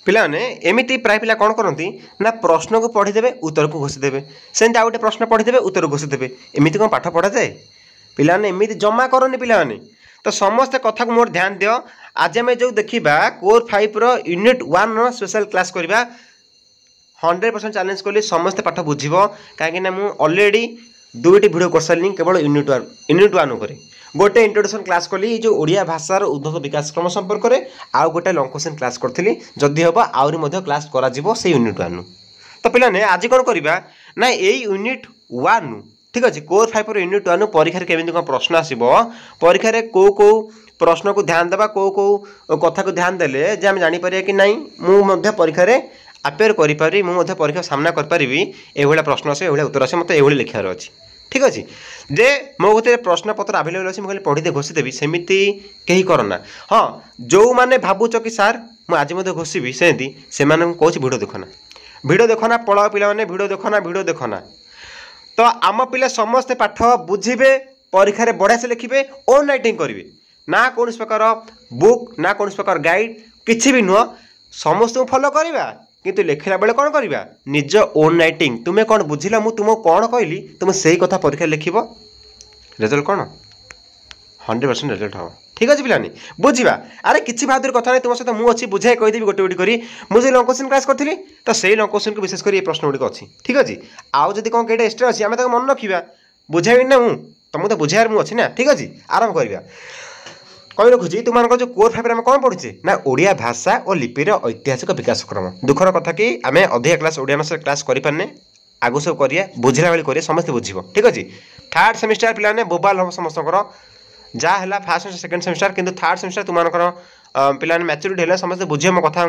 पिलाने एमती प्राय पिला कौन करती ना प्रश्न को पढ़ीदे उत्तर को घोषिदेवे सेमती आउ गोटे प्रश्न पढ़ीदे उत्तर को घोषिदेवे एमती कौन पाठ पढ़ा जाए पिलाने एमती जमा करनी पिलाने तो समस्त कथा को मोर ध्यान दियो। आज आम जो देखा कोर 5 यूनिट 1 स्पेशल क्लास करवा 100% चैलेंज कली समस्त पाठ बुझीब कहीं मुझे ऑलरेडी 2टी वीडियो कर सारे केवल यूनिट 1 उपर गोटे इंट्रोडक्शन क्लास कली जो ओडिया भाषार उद्भव विकास क्रम संपर्क में आउ गोटे लंग क्वेश्चन क्लास करी जदि हम आहरी क्लास करा यूनिट 1 तो पिलाने आज कौन करवा ना यही यूनिट 1 ठीक अच्छे कोर 5 यूनिट 1 परीक्षा केमी कौन प्रश्न आसो परीक्षा कौ कौ प्रश्न को ध्यान देवा कौ कौ कथा को ध्यान देले जे आम जापर कि नाई मुझे परीक्षा आपेयर करी मुझे परीक्षा सामना करी ये प्रश्न आसे ये उत्तर आसे मतलब ये लिखार अच्छी ठीक अच्छे जे मो गति प्रश्न पत्र आवेलेबल अच्छे मुझे पढ़ी घोषिदेवी सेमती कहीं करना हाँ जो मैंने भावुच कि सार मुझे घोषिबी सेमती से कौन वीडियो देखना पढ़ाओ पिला वीडियो देखना तो आम पिला समस्ते पाठ बुझे परीक्षा बढ़िया से लिखे ओन राइटिंग करेंगे ना कौन प्रकार बुक ना कौन प्रकार गाइड किसी भी नुह समस्त फॉलो करवा किंतु लिखला बेले कौन करवा निज ओन राइटिंग तुम्हें कौन बुझिला मु तुमको कौन कहली तुम से कथा परीक्षा लिख रिजल्ट कौन 100% रिजल्ट हम ठीक अच्छे पिलानी बुझा अरे किसी बहादुर कथा नहीं तुम सहित मुझे बुझाई कहीदेवी गोटे गोटे करी मुझे लंग क्वेश्चन क्लास करी तो से लंग क्वेश्चन को विशेषकर ये प्रश्न गुड़िक अच्छी ठीक अच्छे आउ जब कौन कहीं एक्सट्रा अच्छी आम मन रखा बुझाई ना मुझे तुमको तो बुझाइर मुझे ना ठीक अच्छे आरंभ करवा कही रखुची तुम जो कोर 5 में कौन पढ़ुचे ना ओडिया भाषा और लिपिर ऐतिहासिक विकास क्रम दुखर कथा कि आम अधिक क्लास ओडिया भाषा क्लास करें आगु सब करिए बुझला बेली करिए समस्त बुझिब ठीक अच्छे 3rd सेमिस्टर पिलाने बोबाल हम समस्त जहाँ है फास्ट सेमिस्टर सेकेंड सेमिस्टर किंतु 3rd सेमिस्टर तुम पिला मैच्योरिटी है समस्त बुझे मो कथा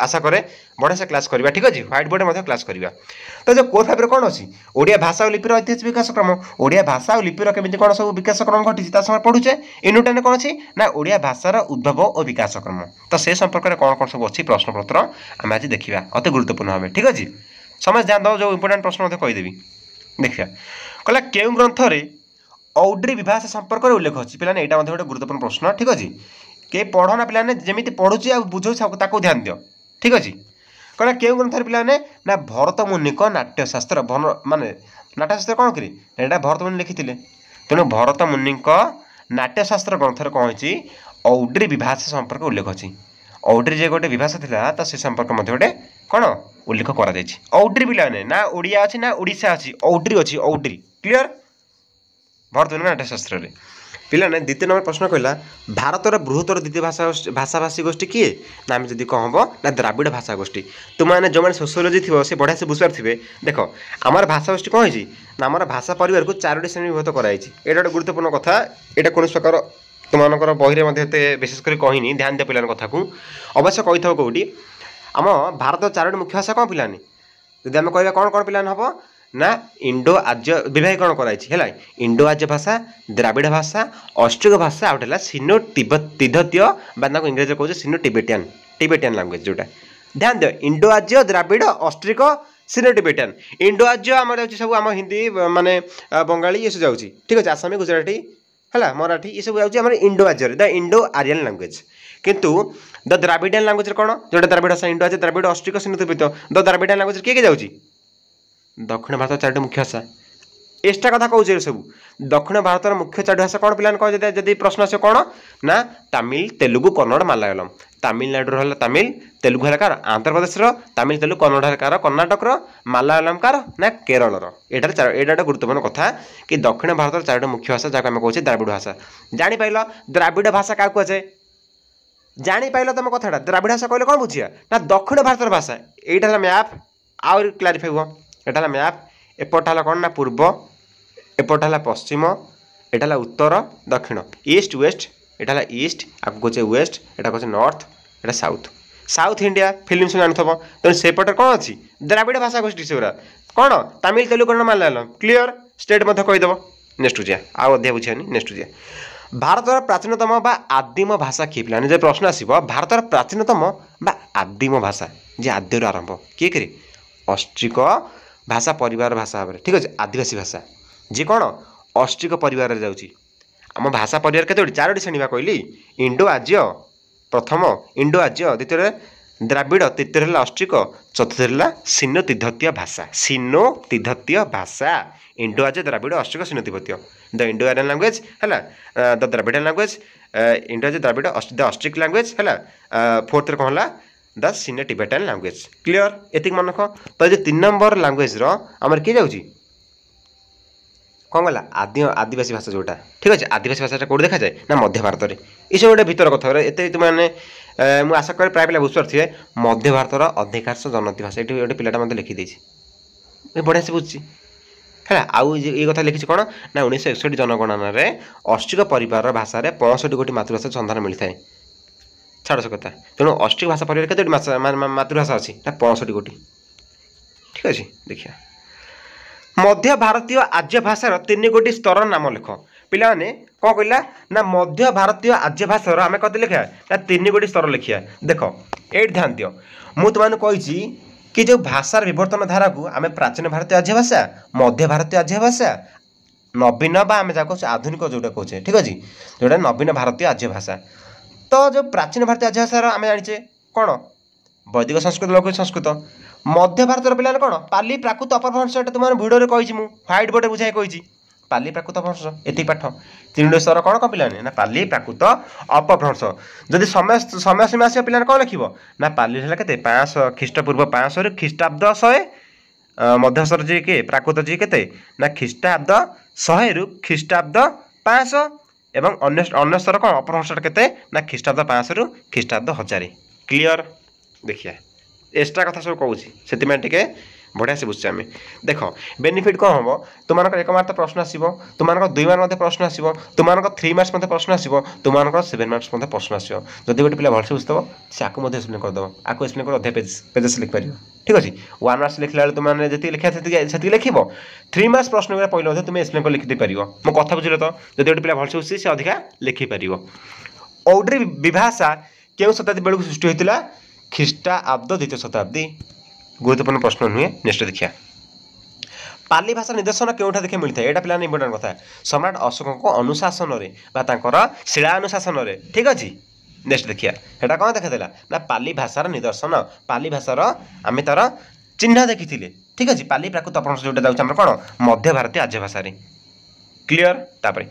आशा करे बढ़िया से क्लास करवा ठीक अच्छे व्हाइट बोर्ड में क्लास करवा तो जो कोर 5 कौन अच्छी ओडिया भाषा और लिपिर ऐतिहासिक विकास क्रम ओडिया भाषा और लिपिर केमी कौन सब विकास क्रम घटी समय पढ़ुचे यूनिट 1 कौन अच्छी ना ओडिया भाषार उद्भव और विकास क्रम तो से संपर्क में कौन कौन सब अच्छी प्रश्न पत्र आम आज देखा अति गुरुत्वपूर्ण भाव ठीक अच्छे समझ ध्यान दो जो इंपोर्टाट प्रश्न कहीदेवी देखिए कहला केउ ग्रंथ औड्री विभाषा संपर्क में उल्लेख अच्छी पिलाने यहाँ गोटे गुरुत्वपूर्ण प्रश्न ठीक अच्छे के पढ़ना पिलाने जमी पढ़ुची आ बुझे ध्यान दियो ठीक अच्छे कहना केउ ग्रंथ पिलाने ना भरत मुनिक नाट्यशास्त्र माने नाट्यशास्त्र कौन करी यहाँ भरत मुनि लिखी तेणु भरत मुनिक नाट्यशास्त्र ग्रंथ कौन होती औड्री विभाषा संपर्क उल्लेख अच्छी औड्री जे गोटे विभाषा था तो से संपर्क गोटे कौन उल्लेख कर औड्री पिलाने ना ओडिया अच्छी ना ओडिशा अच्छी औड्री अच्छी औड्री क्लीयर भरत मुनि नाट्यशास्त्र पिलाने द्वितीय नंबर प्रश्न कहला भारतर बृहत्तर द्वितीय भाषाभाषी गोष्ठी किए ना आम जब कह ना द्राविड़ भाषा गोष्ठी तुमने जो मैंने सोशियोलोजी थी से बढ़िया से बुझार थे देख आमर भाषा गोष्ठी कौन होती ना आम भाषा परिवार को 4टी श्रेणी विभक्त कराई ये गोटे गुरुत्वपूर्ण कथा यहाँ कौन प्रकार तुम बही विशेषकर कहनी ध्यान दिया पिलाने कथा को अवश्य कही था कौटी आम भारत 4टी मुख्य भाषा कौन पिलानी जब आम कह कौन कौन पिलान हम ना इंडो आर्य विभागीकरण कराई इंडो आर्य भाषा द्राविड़ भाषा ऑस्ट्रिक भाषा आउट है सिनो तिब्बतीय इंग्रेजी कहे सिनो टिबेटियन लैंग्वेज जोटा ध्यान दियो इंडो आर्य द्राविड़ ऑस्ट्रिक सिनो टिबेटियन इंडो आर्य आम सब आम हिंदी माने बंगाली ये सब जाऊँगी ठीक अच्छे आसामी गुजराती है मराठी ये सब जाऊँगी इंडो आर्य द इंडो आर्यन लैंग्वेज किंतु द द्राविडियन लैंग्वेज कौन जो द्राविड़ भाषा इंडो आर्य द्राविड़ ऑस्ट्रिक सिनो तिब्बतीय द द्राविडियन लैंग्वेज किए जाऊँगी दक्षिण भारत 4टी मुख्य भाषा एक्सट्रा कथा कौन सब दक्षिण भारत मुख्य 4टी भाषा कौन पिलाने कह जब प्रश्न आस कौन ना तमिल तेलुगु कन्नड़ मलयालम तमिलनाडु तमिल तेलुगु है कार आंध्र प्रदेश तमिल तेलुगु कन्नड़ है कार कर्णाटक मलयालम कार ना केरल एटा गुरुत्वपूर्ण कथा कि दक्षिण भारत 4टी मुख्य भाषा जहाँ आम कहे द्राविड़ भाषा जापार द्राविड़ भाषा क्या कहुए जापार तुम कथा द्राविड़ भाषा कहले कौन बुझिया ना दक्षिण भारत भाषा यहाँ मैप आउर क्लारिफाई हुआ एटा मैप एपटा कौन ना पूर्व एपटा पश्चिम एटा उत्तर दक्षिण ईस्ट वेस्ट एटा ईस्ट आपको कहे वेस्ट एटा कहे नॉर्थ एटा साउथ साउथ इंडिया फिल्म जान थो तेणु सेपटे कौन अच्छी द्राविड़ भाषा गोष्ठी से कौन तमिल तेलुगु कन्नड़ मलयालम क्लीयर स्टेट मत कहीदेव नेक्स्ट जा आउ अध्याय बुझानी नेक्स्ट जा भारतर प्राचीनतम बा आदिम भाषा किए पिलाने जो प्रश्न आसो भारतर प्राचीनतम बा आदिम भाषा जे आद्यर आरंभ किए करे ऑस्ट्रिक भाषा परिवार भाषा भाव ठीक अच्छे आदिवासी भाषा जी कौन ऑस्ट्रिक परिवार जाऊँगी आम भाषा परिवार केतोटी 4टी श्रेणी कहली इंडो आर्य प्रथम इंडो आर्य द्वितीय द्राविड़ तृतीय है अस्ट्रिक चतुर्थ है सिनो तिब्बतीय भाषा सिनो तिब्बतीय भाषा इंडो आज द्राविड़ अस्ट्रिक सिनो तिब्बतीय द इंडो आर्यन लैंग्वेज है द द्राविडियन लैंग्वेज इंडो आज द्राविड़ द अस्ट्रिक लैंग्वेज है फोर्थ कौन है the Sino Tibetan language clear एतिक मन रख तो ये 3 नंबर लैंग्वेज रमर किए जाऊँगी कौन गला आदिवासी भाषा जोटा ठीक अच्छे आदिवासी भाषा कौट देखा जाए ना मध्य भारत में ये गोटे भर कथा एत तुमने मुझे आशा करें प्राय पिला बुझीपारे मध्य भारतर अधिकांश जनती भाषा ये गोटे पिलाटा मतलब लिखिदेसी बढ़िया से बुझी है आउ ये कथा लिखी कौन ना 1961 जनगणन अस्ट्रिक परिवार भाषा 65 गोटी मातृभाषा सन्धान मिलता है छाड़ से कथा तेणु अस्ट्रिक भाषा परिवार के मातृभाषा अच्छी ना 65 गोटी ठीक अच्छे देखिए मध्य भारतीय आर्य भाषार 3 गोटी स्तर नाम लिख पिलाने कौन कहला ना मध्य भारतीय आर्य भाषार आम कत लिखा ना 3 गोटी स्तर लिखा देख ये ध्यान दियो मुझे तुमने कही कि जो भाषार विवर्तन धारा को आम प्राचीन भारतीय आर्य भाषा मध्य भारतीय आर्य भाषा नवीन आम जहाँ कहे आधुनिक जोटा कहे ठीक अच्छे जोटा नवीन भारतीय आर्य भाषा तो जो प्राचीन भारतीय आर्य भाषार आम जाने कौन वैदिक संस्कृत लौकिक संस्कृत मध्य भारतर पिला कौन पाली प्राकृत अपभ्रंश तुम भिडियो कही ह्वाइट बोर्ड बुझाई कही पाली प्राकृत अपभ्रंश एति पाठ 3 स्तर कौन कौन पिलाने ना पाली प्राकृत अपभ्रंश जदि समय समय सीमा आस पिला कौन लिख ना पाली है के 500 ख्रीष्टपूर्व 500 रु ख्रीष्टाब्द 100 मध्यस्तर जी के प्राकृत जी के ना ख्रीष्टाब्द 100 रु ख्रीष्टाब्द 500 एवं अन्य स्तर कौन अपभ्रंश के ना ख्रीष्टाब्द 500 रु ख्रीष्टाब्द 1000 क्लियर देखिए एक्स्ट्रा कथा सब कहूँ से बढ़िया से बुझे आम देख बेनिफिट कौन हम तुम 1 मार्क प्रश्न आसो तुम 2 मार्क प्रश्न आसो तुम 3 मार्क्स प्रश्न आसो तुम 7 मार्क्स प्रश्न आसो जब गोटे पिला भलसे बुझे से आपको एक्सप्लेन करदेव आपको एक्सप्लेन कर अधा पेजेस लिखिपर ठीक अच्छे 1 मार्क्स लिखला तुमने जी लिखा से लिख 3 मार्क्स प्रश्न पहले तुम एक्सप्लेन कर लिखी पार मो कथा बुझे तो जब गोटे पिला भलसे बुझे से अधिका लिखिपर औड्री विभाषा क्यों शताब्दी बेलू सृष्टि होता ख्रीष्टाब्द 2य शताब्दी गुरुत्वपूर्ण प्रश्न नुहे नेक्स्ट देखिए पाली भाषा निदर्शन क्योंठा देखा मिलता है यहाँ पिला इंपोर्टाट कथा सम्राट अशोक अनुशासन शिला अनुशासन ठीक अच्छे नेक्स्ट देखिए यहाँ कौन देखा ना पाली भाषार निदर्शन पाली भाषार आम तार चिन्ह देखी ठीक अच्छे पाली प्राकृत अपभ्रंश जोटा जाऊँ कौन मध्य भारतीय आर्य भाषा क्लीयर तापर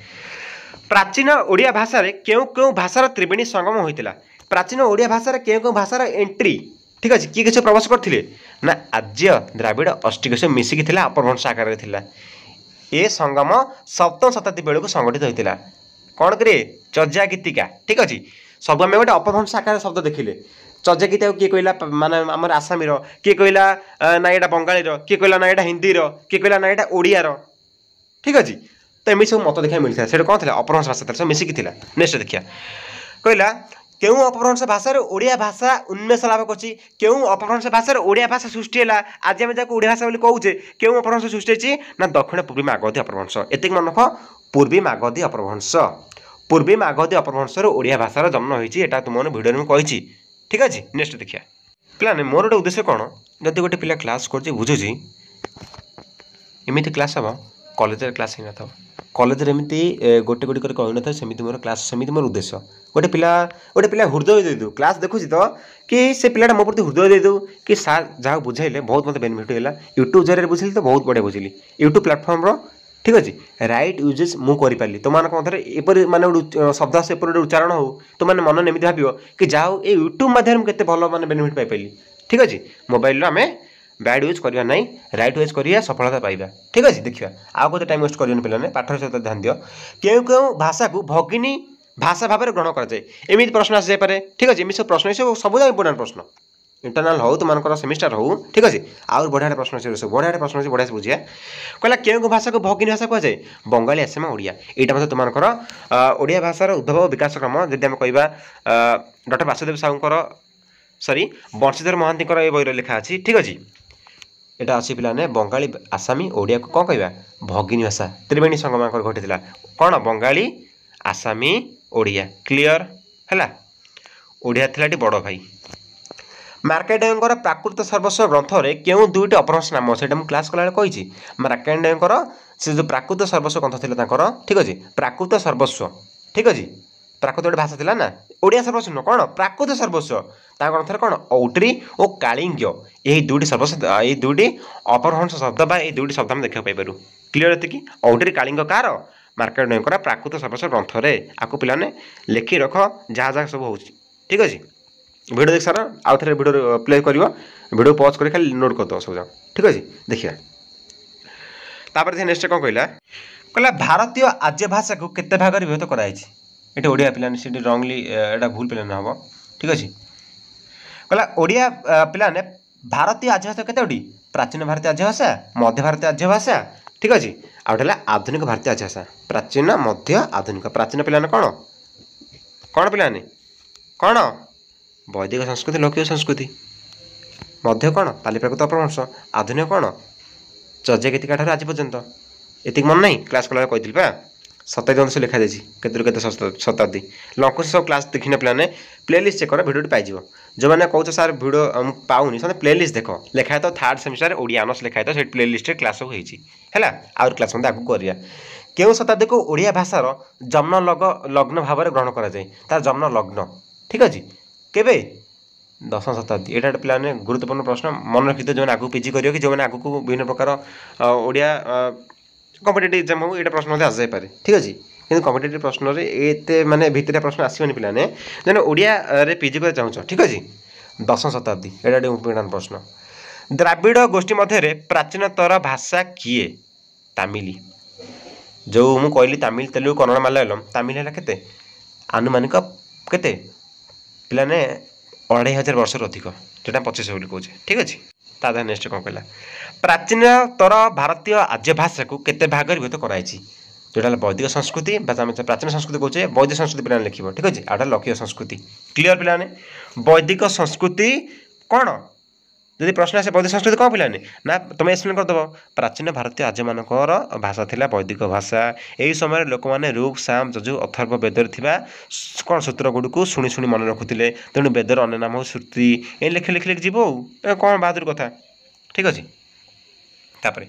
प्राचीन ओडिया भाषा क्यों क्यों भाषार त्रिवेणी संगम होता प्राचीन ओडिया भाषा क्यों क्यों भाषार एंट्री ठीक अच्छे किए किसी प्रवेश करते ना आर्य द्राविड़ अस्ट्रिक मिसिकी अपभ्रंश आकार ये संगम 7वीं शताब्दी बेलू संगठित होता कौन करे चर्जा गीतिका ठीक अच्छे सब आम गोटे अपभ्रंश आकार शब्द देखिले चर्जा गीता किए कहला माने आमर आसामी किए कहला ना यहाँ बंगाली किए कहला ना यहाँ हिंदी किए कहला ना यहाँ ओडियार ठीक अच्छे तो एमती सब मत देखा मिलता है कौन था अपभ्रंश भाषा सब मिसिकी नेक्स्ट देखिए कहला क्यों अपभ्रंश भाषा ओडिया भाषा उन्मेष लाभ कर अपभ्रंश भाषा ओडिया भाषा सृष्टि है आज आम जहाँ ओडिया भाषा कहूचे क्यों अपभ्रंश सृष्टि होती ना दक्षिण पूर्वी मागधी अपभ्रंश एतिक मन रख पूर्वी मागधी अपभ्रंश ओडिया भाषार जन्म होती है तुमने भिडियो में कही ठीक अच्छे नेक्स्ट देखिए पिलाने मोर गोटे उद्देश्य कौन जब गोटे पिला क्लास कर बुझुची एमती क्लास हम कॉलेज क्लास ही न कॉलेज एमती गोटे गोटे कर कही न सेमती मोर क्लास सेमती मोर उद्देश्य गोटे पिला हृदय दे दू क्लास देखुची तो कि से पिलाटा मो प्रति हृदय दे दू कि सार जहाँ बुझाइले बहुत मत बेनिफिट है यूट्यूब जरिए बुझिली तो बहुत बढ़िया बुझिली यूट्यूब प्लाटफर्म ठीक अच्छे रईट यूजेस मुझे तुम मध्य एपरी माने शब्द आस एपरी उच्चारण हो तुमने मन एमती भाव कि जाओ ये यूट्यूब माध्यम के भल मैंने बेनिफिट पाइली ठीक अच्छे मोबाइल आम बैड यूज करवा ना रईट यूज करिया सफलता पाइबा ठीक अच्छे देखिए आउ कत टाइम वेस्ट कर पे पाठ सहित ध्यान दियो क्यों क्यों भाषा को भगिनी भाषा भाव में ग्रहण कराए एमती प्रश्न आसी जाए ठीक अच्छे सब प्रश्न सब इंपोर्टाट प्रश्न इंटरनाल हो तुम सेमिस्टर हो ठीक अच्छे आउ बढ़िया प्रश्न सब बढ़िया प्रश्न बढ़िया से बुझिया कहला क्यों भाषा को भगिनी भाषा कहुए बंगाली आसामी ओडिया यहाँ मतलब तुम ओडिया भाषार उद्भव विकास क्रम जब आम कह डॉक्टर वासुदेव साहूर सॉरी बंशीधर महांती ये बही लिखा अच्छी ठीक अच्छे यहाँ अच्छी पिलाने बंगाली आसामी ओडिया को कौन कहवा भगिनी भाषा त्रिवेणी संगम घटी कौन बंगाली आसामी ओडिया क्लीयर है ओडिया थी बड़ भाई मार्कंडेयर प्राकृत सर्वस्व ग्रंथ में क्यों 2टी अपभ्रंश नाम से क्लास कला कही मार्कंडेयर से जो प्राकृत सर्वस्व ग्रंथ था ठीक अच्छे प्राकृत सर्वस्व ठीक अच्छे प्राकृत गोटे भाषा था ना ओडिया सर्वस्व नुह कौन प्राकृत सर्वस्व ग्रंथ कौन औट्री और कालिंग यही दुईटी सर्वस्व ये दुईटी अपभ्रंश शब्द बा ये दुईटी शब्द आम देखा पाइपर क्लीयर ये औट्री कालिंग कार मार्केट नयकर प्राकृत सर्वस्व ग्रंथ में आपको पिलाने लिखि रख जहाँ जहाँ सब हो ठीक अच्छे वीडियो देख सार आउ थे वीडियो प्ले कर वीडियो पॉज कर खाली नोट करदे सब जाक ठीक अच्छे देखिए तापर नेक्स्ट कौन कहला भारतीय आर्य भाषा को केते भाग में विभक्त कराई ये ओडिया पिलाने से रंगली एटा भूल पिलाने हम ठीक अच्छे कहला ओडिया पिलाने भारतीय आर्य भाषा केतोटी प्राचीन भारतीय आर्य भाषा मध्य भारतीय आर्य भाषा ठीक अच्छे आउट आधुनिक भारतीय आर्य भाषा प्राचीन मध्य आधुनिक प्राचीन पिलाने कौन कौन पिलाने कौन वैदिक संस्कृति लौकिक संस्कृति मध्य कौन पाली प्राकृत अपभ्रंश आधुनिक कौन चर्या गीतिका ठार आज पर्यंत ये मन नहीं क्लास कला कही पा 27 अंश लिखा जाए केते शताब्दी लंकुश सब क्लास देखने पिलाने प्लेलिस्ट चेक कर भिडियो पाइज जो मैंने कौच सार भिडियो पाऊनी से प्लेलिस्ट देख लिखा है तो थर्ड सेमिस्टर ओडिया ऑनर्स लिखा है तो प्लेलिस्ट क्लास सब है आउर क्लास आगे करिया केउं शताब्दी को ओडिया भाषार जन्म लग्न भाव में ग्रहण कराए तार जन्म लग्न ठीक अच्छे केबे 10वीं शताब्दी यहाँ पिलाने गुरुत्वपूर्ण प्रश्न मन रखी जो आगू पीजी कर कि जो आगू विभिन्न प्रकार ओडिया कम्पिटेटिव एग्जाम हो ये प्रश्न आस जाए ठीक अच्छे कि कम्पिटेटिव प्रश्न ये माने भितर प्रश्न आसोनी पिलाने जो ओडिया पीजी कर चाहूँ ठीक अच्छे 10वीं शताब्दी यहाँ इम्पोर्टाट प्रश्न द्राविड़ गोष्ठी मध्य प्राचीनतर भाषा किए तामिल जो मुझे कहली तामिल तेलुगु कन्नड़ मलयालम तामिल है केते आनुमानिक केते पिलाने 2500 वर्ष अधिक जोटा 2500 बोली कहे ठीक अच्छे तादा नेक्स्ट कौन कहला प्राचीनतर भारतीय आर्य भाषा को केते भाग में विभक्त कराई जोटा वैदिक संस्कृति प्राचीन संस्कृति कहे वैदिक संस्कृति पिलाने लिखिब ठीक अच्छे आटा लौकिक संस्कृति क्लीयर पिलाने वैदिक संस्कृति कौन जदि प्रश्न आसे वैदिक संस्कृति कौन पिलाने ना तुम एक्सप्लेन करदेव प्राचीन भारतीय आर्य मानकर भाषा थिला वैदिक भाषा यही समय लोक मैंने ऋग साम यजु अथर्व वेदर थिबा कौन सूत्र गुड़ को शुणी शुणी मन रखुले तेणु वेदर अन्य नाम हो श्रुति ये लिखि लिखि लिखि जीव कौन बहादुर कथा ठीक अच्छे तापर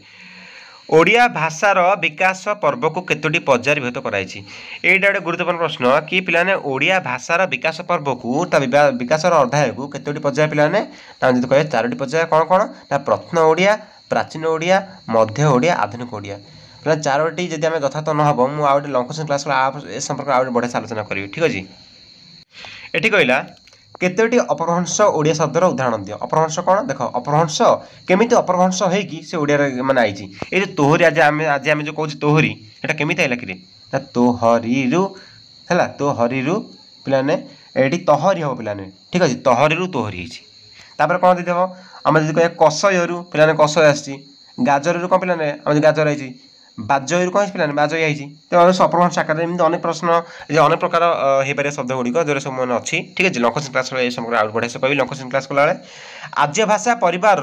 ओडिया भाषार विकास पर्व को केतोटी पर्यायर विभक्त कराई एटा गोटे गुरुत्वपूर्ण प्रश्न कि पिलाने ओडिया भाषार विकास पर्व को विकास अध्याय को केतोटी पर्याय पिलाने जब कहे 4टी पर्याय कौन कौन ना प्रश्न ओडिया प्राचीन ओडिया मध्य ओडिया आधुनिक ओडिया पिला 4टी जब आम यथार्थ न हम मुझे आउ लंकुशन क्लास ए संपर्क आउ बढ़िया आलोचना करी ठीक अच्छे ये कहला केतोटी अपभ्रंश ओडिया शब्दर उदाहरण दियो अपभ्रंश कौन देख अपभ्रंश केमिति अपभ्रंश होगी से ओडिया माने आई ये तोहरी आज आम जो कौच तोहरी एटा केमिति आइला कि ना तोहरीरु है तोहरीरु पिलाने ये तहरी हम पिलाने ठीक अच्छे तहरीरु तोहरी होपर कौन देदेव आम जब कह कसयरु पिलाने कसय आसी गाजरु कौन पिलाने आम गाजर आई बाजयरू कौन पिलाने बाजय आई तो अपभ्रंश आकार एमती अनेक प्रश्न अनेक प्रकार हो पारे शब्द गुड़िक जो सब मैंने अच्छी ठीक है लंकुशन क्लास आउट बढ़िया से कही लंकुशन क्लास कला आर्य भाषा परिवार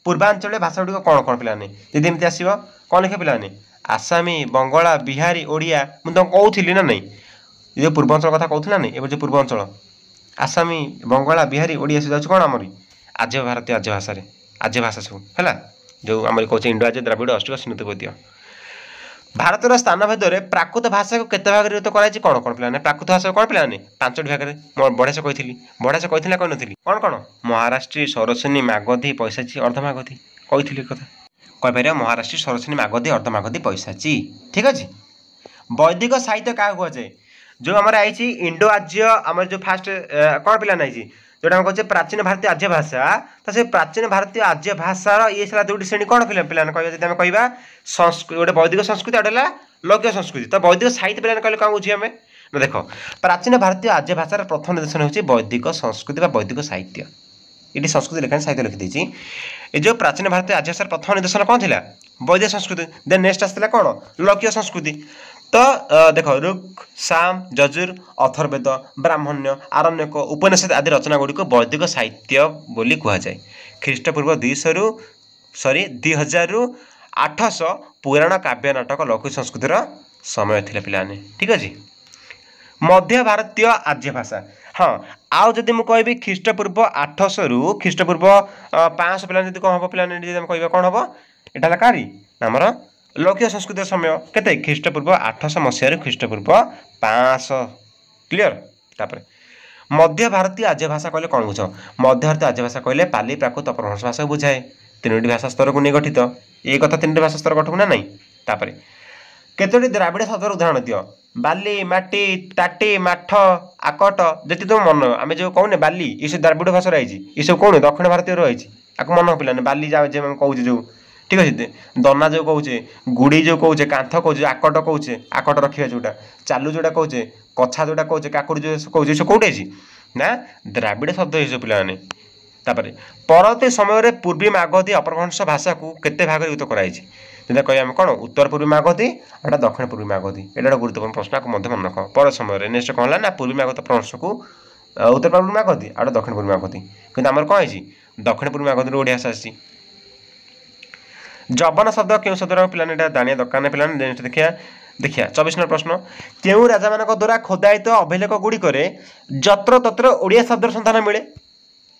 पूर्वांचल भाषा गुड़िक कौन कौन पिलाने जब एमती आसो कौन लिखे पिलाने आसामी बंगला बिहारी ओडिया मुझे तुमको कहूली ना नहीं जो पूर्वांचल कथा कहूला ना ये पूर्वांचल आसामी बंगला बिहारी ओडिया से जाऊँ कौन आमरी आर्य भारतीय आर्य भाषा आर्य भाषा सब है जो आम कहे इंडो आर्य द्राविड़ अस्ट्रिक सिन्धुपद्य भारतर स्थान भेद में प्राकृत भाषा को केते भाग विभक्त कराई कौन कौन पिलाने प्राकृत भाषा को कौन पिलाने 5टी भाग में बढ़िया से कही बढ़िया से कही कहनी कौन कौन महाराष्ट्री सरस्वनी मागधी पैसाची अर्धमागधी कही कथा कहीपर महाराष्ट्री सरस्वनी मागधी अर्धमागधी पैसाची ठीक अच्छे वैदिक साहित्य क्या कहुए जो आम आई इंडो आर्य आम जो फास्ट कौन पिलाने आई जोटा हम कहे प्राचीन भारतीय आर्य भाषा तो से प्राचीन भारतीय आर्य भाषार ये सारा दुईटी श्रेणी कौन पिला पिलाने कह जब कह गोटे वैदिक संस्कृति आउटा लौकिक संस्कृति तो वैदिक साहित्य पिलाने कहले कौन बुझे आम ना देख प्राचीन भारतीय आर्य भाषार प्रथम निदर्शन होची वैदिक संस्कृति वैदिक साहित्य ये संस्कृति लेखा साहित्य लिखिदी ये जो प्राचीन भारतीय आर्य भाषार प्रथम निदर्शन कौन थी वैदिक संस्कृति देन नेक्स्ट आसला कौन लौकिक संस्कृति तो देख ऋग साम यजुर अथर्वेद ब्राह्मण्य आरण्यक उपनिषद आदि रचना गुड़िक वैदिक साहित्य बोली कहुए ख्रीष्टपूर्व 2000 रु 800 पुराण काव्य नाटक लौकिक संस्कृतिर समय थिला पिलाने ठीक अच्छे मध्य भारतीय आर्य भाषा हाँ आउ जदि मुझे कहबी ख्रीष्टपूर्व 800 रु ख्रीष्टपूर्व 500 पिलाने जब कौन हम पिलाने कह कौन हम यहाँ कारी आमर लौकिक संस्कृति समय केते ख्रीष्टपूर्व 800 मसीह ख्रीष्टपूर्व 500 क्लीयर तापर मध्य भारतीय आर्य भाषा कहले कौन बुझ मध्य भारतीय आर्य भाषा कहले पाली प्राकृत अपभ्रंश भाषा बुझाए तीनोटी भाषा स्तर को नहीं गठित ये कथा तीन भाषा स्तर गठक ना नहीं तापर केतोटी द्राविड़ शब्द उदाहरण दियो बाली माटी ताटी माठ आकट जति तुम मन आम जो कहने बाली ये सब द्राविड़ भाषा रही ये सब कौन दक्षिण भारतीय रही आपको मन पे बाली जा कहे जो ठीक अच्छे दना जो कहे गुड़ी जो कहे कांथ कहे आकट कहे आकट रखा जोटा चालू जोटा कहे कछा जोटा कहे काकुड़ी जो कहे सब कौटे अच्छी ना द्राविड़ शब्द ये सब पे तापर परवर्ती समय पूर्वी मागधी अपभ्रंश भाषा को केते भाग युक्त कराई जेटा कह कौन उत्तर पूर्वी मागधी और दक्षिण पूर्वी मागधी एटा गुरुत्वपूर्ण प्रश्न आपको मन रख पर समय नेक्स्ट कौन है ना पूर्वी मागधी अपभ्रंश को उत्तर पूर्वी मागधी और दक्षिण पूर्वी मागधी कि आम कौन है दक्षिण पूर्वी मागधी ओडिया भाषा आसी जबन शब्द क्यों शब्द पे जाना दरकार पे देखिए देखिए 24 नंबर प्रश्न क्यों राजा मान द्वारा खोदायित अभिलेख गुड़िक जत्र तत्र ओडिया शब्द सन्धान मिले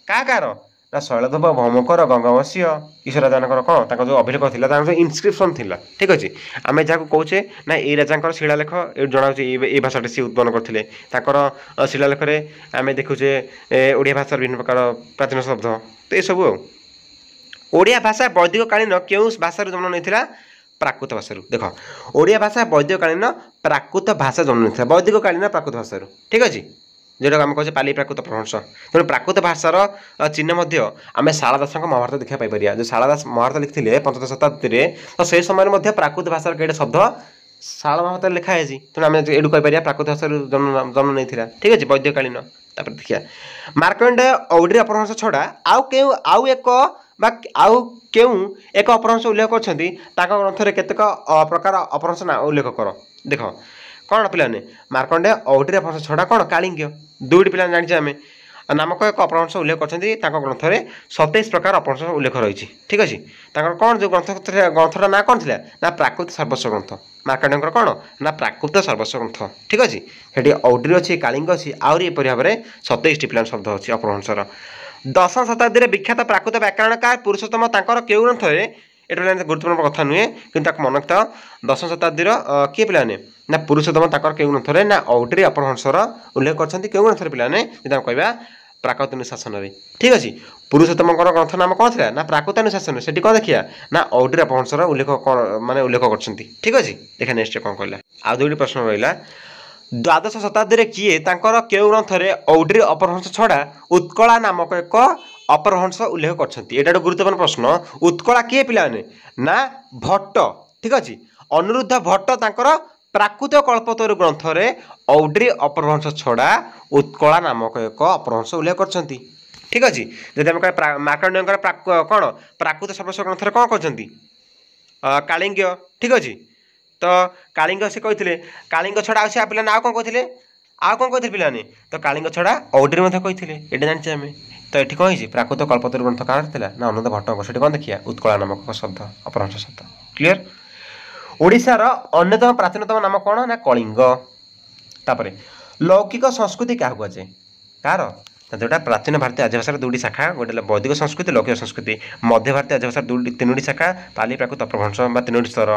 क्या कार ना शैलधव भौमकर गंगावंशीय ईश्वर राजा कौन जो अभिलेख था जो इनस्क्रिप्शन थी ठीक अच्छे आम जहाँ कहे ना ये राजा शिलालेख ये जनाऊँ ये भाषा सी उत्पन्न करते शिलालेख आम देखुचे ओडिया भाषार विभिन्न प्रकार प्राचीन शब्द तो ये सब ओडिया भाषा वैदिक कालीन क्यों भाषा जन्म नहीं प्राकृत भाषा देख ओडिया भाषा वैदिक कालीन प्राकृत भाषा जन्म नहीं वैदिक कालीन प्राकृत भाषा ठीक अच्छे जोटा आम कहे पाली प्राकृत अपभ्रंश तेणु प्राकृत भाषार चिन्ह आम शारदा दास महाभारत देखा पाइपर जो शारदा दास महाभारत लिखते पंचदश शताब्दी तो से समय प्राकृत भाषार कई शब्द शारदा महाभारत लिखाई तेणु आम ये कहीपर प्राकृत भाषा जन्म नहीं ठीक अच्छे वैदिक कालीन तापर देखिए मार्कंडेय औड्री अपभ्रंश छड़ा आउ एक अपभ्रंश उल्लेख कर ग्रंथ केतेक प्रकार अपभ्रंश ना उल्लेख कर देख कौन पे मार्कंडेय औड्री अपभ्रंश छड़ा कौन कालिंग्य दुईटी पे जाने आम नामक एक अपभ्रंश उल्लेख कर ग्रंथ में 27 प्रकार अपभ्रंश उल्लेख रही ठीक अच्छे कौन जो ग्रंथटा ना कौन थी ना प्राकृत सर्वस्व ग्रंथ मार्कंडेय कौन ना प्राकृत सर्वस्व ग्रंथ ठीक अच्छे ये औड्री अच्छी कालिंग अच्छी आहरी एपरी भाव में 27 पे शब्द अच्छी अपभ्रंशर दशम शताब्दी विख्यात प्राकृत व्याकरणकार पुरुषोत्तम क्यों ग्रंथ ये गुरुत्वपूर्ण कथा नुहे कि मन रखता दशम शताब्दी किए पे ना पुरुषोत्तम क्यों ग्रंथ ना औड्री अपभ्रंशर उल्लेख कर क्यों ग्रंथ पे कहवा प्राकृत अनुशासन ठीक अच्छे पुरुषोत्तम ग्रंथ नाम कौन था ना प्राकृत अनुशासन से कौन देखिए ना औड्री अपभ्रंशर उल्लेख माने उल्लेख कर ठीक अच्छे देखा नेक्स्ट कौन कहला आ दुईटी प्रश्न रहा द्वादश शताब्दी किए क्यों ग्रंथ औड्री अपभ्रंश छड़ा उत्कला नामक एक अपभ्रंश उल्लेख कर गुरुत्वपूर्ण प्रश्न उत्कला किए पे ना भट्ट ठीक अच्छे अनिरुद्ध भट्ट प्राकृत कल्पतरु ग्रंथ औड्री अपभ्रंश छड़ा उत्कला नामक एक अपभ्रंश उल्लेख कर ठीक अच्छे जब आम कह मार्कंडेय कौन प्राकृत सर्वस्व ग्रंथ कौन कर कालिंग्य ठीक अच्छे तो कालिंग से कहते कालिंग छड़ा आ पे आउ कौन कहते आउ कौन कहते पे तो कालिंग छड़ा औड्री कहते ये जाने आम तो ये कौन है प्राकृत कल्पतरु ग्रंथ कार ना अनंत भट्ट से कौन देखिए उत्कला नामक शब्द अपभ्रंश शब्द क्लीयर ओडिशार अन्यतम प्राचीनतम नाम कौन ना कलिंग तापर लौकिक संस्कृति क्या कहुए कार जोटा प्राचीन भारतीय आर्य भाषार दुईटी शाखा गोटे वैदिक संस्कृति लौकिक संस्कृति मध्य भारतीय आर्य भाषार तीनोटी शाखा पाली प्राकृत अपभ्रंश तीनोटी स्तर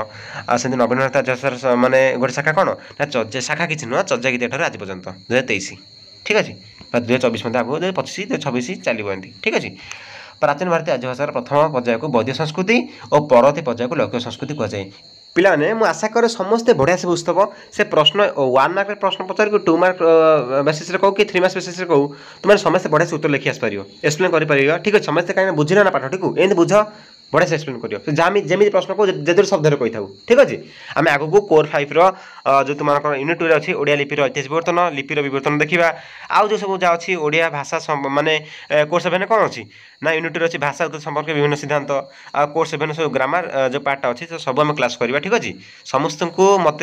से नवीन भारतीय आर्य भाषार माने गोटे शाखा कौन ना शाखा किसी नुह चर्या गीत आज पर्यंत 2023 ठीक अच्छे 2024 मध्य आगे 2025 2026 चलो ठीक अच्छे प्राचीन भारतीय आर्य भाषार प्रथम पर्याय को वैदिक संस्कृति और परवर्ती पर्याय को लौकिक संस्कृति कहुए पिलाने मुझे आशा करे समस्ते बढ़िया से बुझतब से प्रश्न 1 मार्क प्रश्न पचार कि 2 मार्क बेसिस कहूँ कि 3 मार्क बेसिस कहूँ तुम समस्ते बढ़िया से उत्तर लिखि आसपार एक्सप्लेन कर ठीक अच्छे समस्ते कहीं बुझे ना पाठ टी एमती बुझ बढ़िया से एक्सप्लेन कर जमी प्रश्न को जे शब्द कही था ठीक अच्छे आम आग को कोर 5 जो तुम यूनिट 2 अच्छी ओडिया लिपिर ऐतिहासिक विवर्तन लिपिर विवर्तन देखा आउ जो सब जहाँ अच्छी ओडिया भाषा माने कोर 7 कौन अच्छी ना यूनिट 2 अच्छी भाषा संपर्क विभिन्न सिद्धांत आ कोर 7 सब ग्रामर जो पार्टा अच्छी तो सब आम क्लास करवा ठीक अच्छे समस्त को मत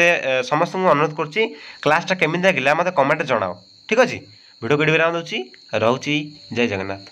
समस्त अनुरोध करुँची क्लासटा केमी लगे मत कमेंट जनाओ ठीक अच्छे भिडियो वीडियो दूसरी रोची जय जगन्नाथ।